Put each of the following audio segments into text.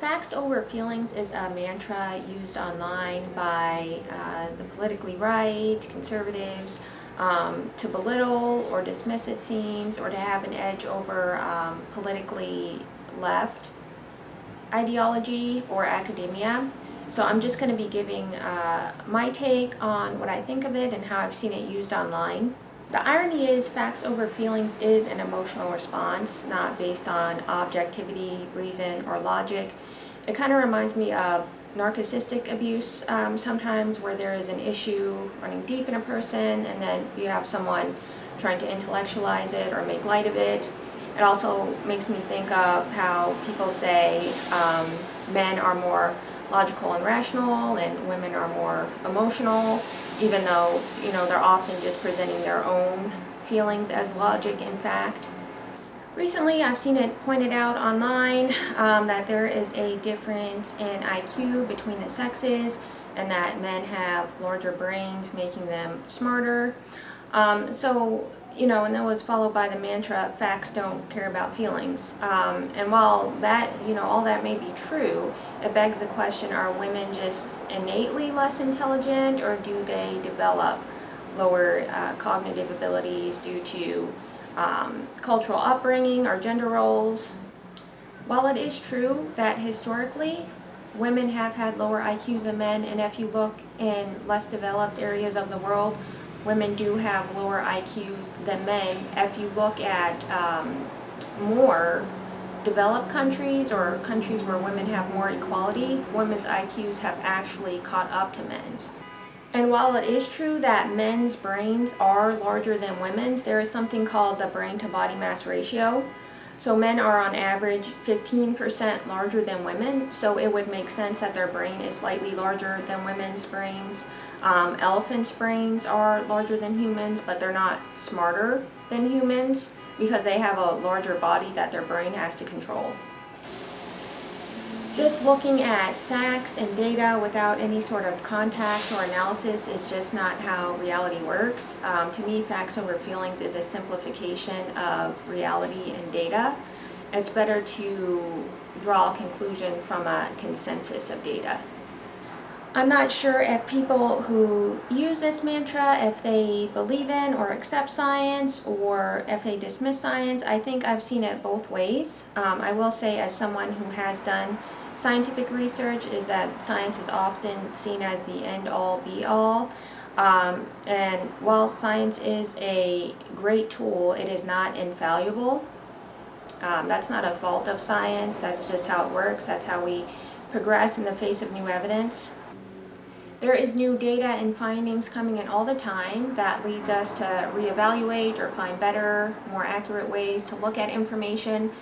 Facts over feelings is a mantra used online by the politically right, conservatives, to belittle or dismiss, it seems, or to have an edge over politically left ideology or academia. So I'm just going to be giving my take on what I think of it and how I've seen it used online. The irony is, facts over feelings is an emotional response, not based on objectivity, reason, or logic. It kind of reminds me of narcissistic abuse sometimes, where there is an issue running deep in a person and then you have someone trying to intellectualize it or make light of it. It also makes me think of how people say men are more logical and rational and women are more emotional, even though they're often just presenting their own feelings as logic in fact. Recently I've seen it pointed out online that there is a difference in IQ between the sexes and that men have larger brains, making them smarter. And that was followed by the mantra, facts don't care about feelings. And while that, all that may be true, it begs the question, are women just innately less intelligent, or do they develop lower cognitive abilities due to cultural upbringing or gender roles? While it is true that historically women have had lower IQs than men, and if you look in less developed areas of the world, women do have lower IQs than men. If you look at more developed countries or countries where women have more equality, women's IQs have actually caught up to men's. And while it is true that men's brains are larger than women's, there is something called the brain to body mass ratio. So men are on average 15% larger than women, so it would make sense that their brain is slightly larger than women's brains. Elephants' brains are larger than humans, but they're not smarter than humans because they have a larger body that their brain has to control. Just looking at facts and data without any sort of context or analysis is just not how reality works. To me, facts over feelings is a simplification of reality and data. It's better to draw a conclusion from a consensus of data. I'm not sure if people who use this mantra, if they believe in or accept science, or if they dismiss science. I think I've seen it both ways. I will say, as someone who has done scientific research, is that science is often seen as the end-all be-all. And while science is a great tool, it is not infallible. That's not a fault of science, that's just how it works, that's how we progress in the face of new evidence. There is new data and findings coming in all the time that leads us to reevaluate or find better, more accurate ways to look at information.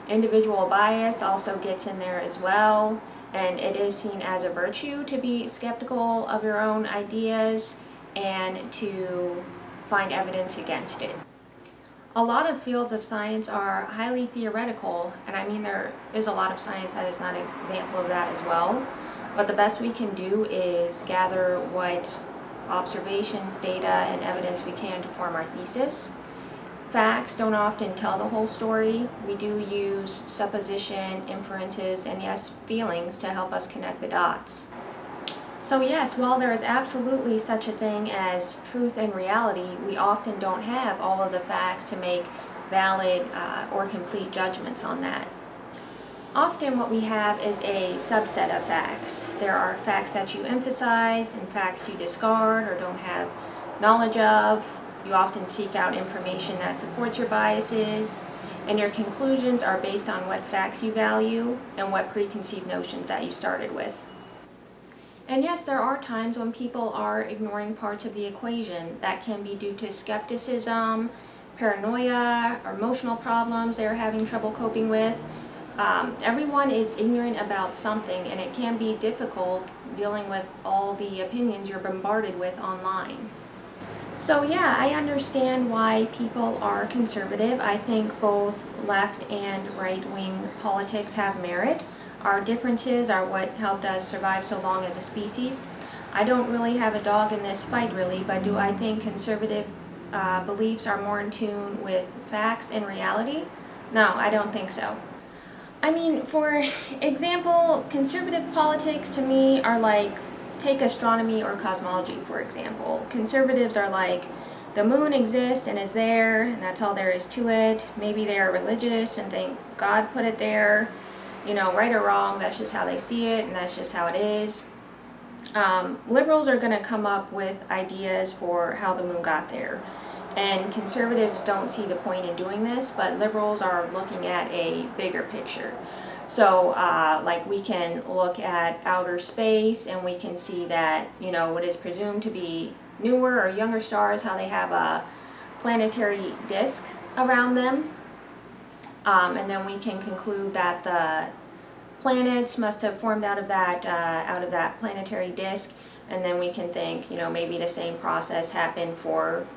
Individual bias also gets in there as well, and it is seen as a virtue to be skeptical of your own ideas and to find evidence against it. A lot of fields of science are highly theoretical, and I mean there is a lot of science that is not an example of that as well. But the best we can do is gather what observations, data, and evidence we can to form our thesis. Facts don't often tell the whole story. We do use supposition, inferences, and yes, feelings to help us connect the dots. So yes, while there is absolutely such a thing as truth and reality, we often don't have all of the facts to make valid or complete judgments on that. Often what we have is a subset of facts. There are facts that you emphasize and facts you discard or don't have knowledge of. You often seek out information that supports your biases, and your conclusions are based on what facts you value and what preconceived notions that you started with. And yes, there are times when people are ignoring parts of the equation. That can be due to skepticism, paranoia, or emotional problems they're having trouble coping with. Everyone is ignorant about something, and it can be difficult dealing with all the opinions you're bombarded with online. So yeah, I understand why people are conservative. I think both left and right-wing politics have merit. Our differences are what helped us survive so long as a species. I don't really have a dog in this fight really, but do I think conservative beliefs are more in tune with facts and reality? No, I don't think so. I mean, for example, conservative politics to me are like, take astronomy or cosmology, for example. Conservatives are like, the moon exists and is there, and that's all there is to it. Maybe they are religious and think God put it there. You know, right or wrong, that's just how they see it, and that's just how it is. Liberals are going to come up with ideas for how the moon got there. And conservatives don't see the point in doing this, but liberals are looking at a bigger picture. So, like, we can look at outer space and we can see that, you know, what is presumed to be newer or younger stars, how they have a planetary disk around them. And then we can conclude that the planets must have formed out of that planetary disk. And then we can think, you know, maybe the same process happened for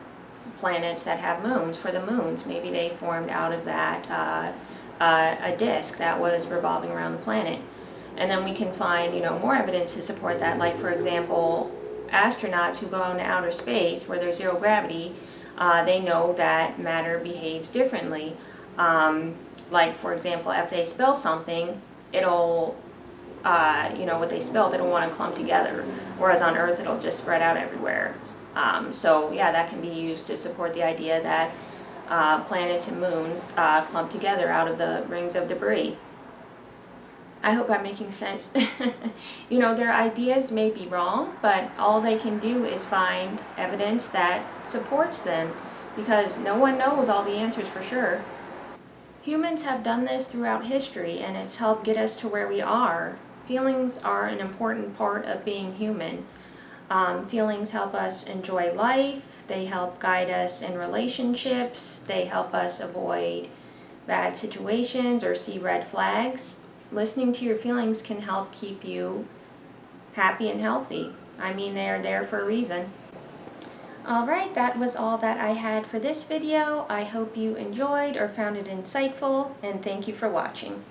planets that have moons. For the moons, maybe they formed out of that a disk that was revolving around the planet. And then we can find, you know, more evidence to support that. Like, for example, astronauts who go into outer space where there's zero gravity, they know that matter behaves differently. Like, for example, if they spill something, it'll, you know, what they spilled, it'll want to clump together. Whereas on Earth, it'll just spread out everywhere. So yeah, that can be used to support the idea that planets and moons clump together out of the rings of debris. I hope I'm making sense. You know, their ideas may be wrong, but all they can do is find evidence that supports them, because no one knows all the answers for sure. Humans have done this throughout history, and it's helped get us to where we are. Feelings are an important part of being human. Feelings help us enjoy life, they help guide us in relationships, they help us avoid bad situations or see red flags. Listening to your feelings can help keep you happy and healthy. I mean, they are there for a reason. Alright, that was all that I had for this video. I hope you enjoyed or found it insightful, and thank you for watching.